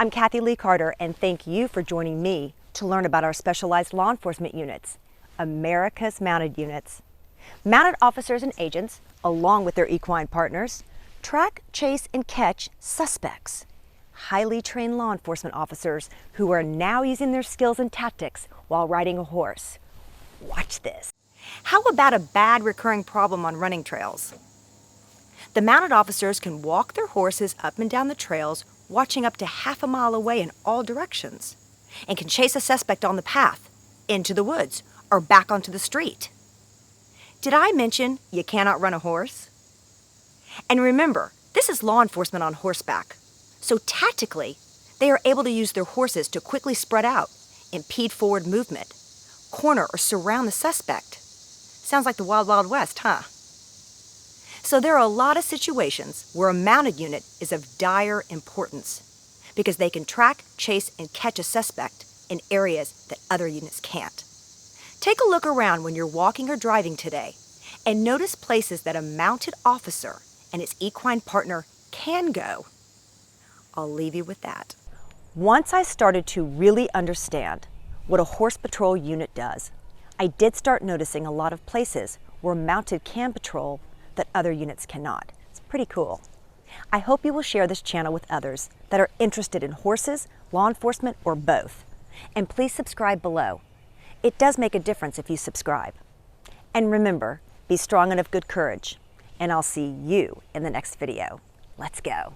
I'm Kathy Leigh Carter, and thank you for joining me to learn about our specialized law enforcement units, America's Mounted Units. Mounted officers and agents, along with their equine partners, track, chase, and catch suspects. Highly trained law enforcement officers who are now using their skills and tactics while riding a horse. Watch this. How about a bad recurring problem on running trails? The mounted officers can walk their horses up and down the trails, watching up to half a mile away in all directions, and can chase a suspect on the path, into the woods, or back onto the street. Did I mention you cannot run a horse? And remember, this is law enforcement on horseback, so tactically, they are able to use their horses to quickly spread out, impede forward movement, corner or surround the suspect. Sounds like the Wild Wild West, huh? So there are a lot of situations where a mounted unit is of dire importance because they can track, chase, and catch a suspect in areas that other units can't. Take a look around when you're walking or driving today and notice places that a mounted officer and his equine partner can go. I'll leave you with that. Once I started to really understand what a horse patrol unit does, I did start noticing a lot of places where mounted can patrol that other units cannot. It's pretty cool. I hope you will share this channel with others that are interested in horses, law enforcement, or both. And please subscribe below. It does make a difference if you subscribe. And remember, be strong and of good courage. And I'll see you in the next video. Let's go.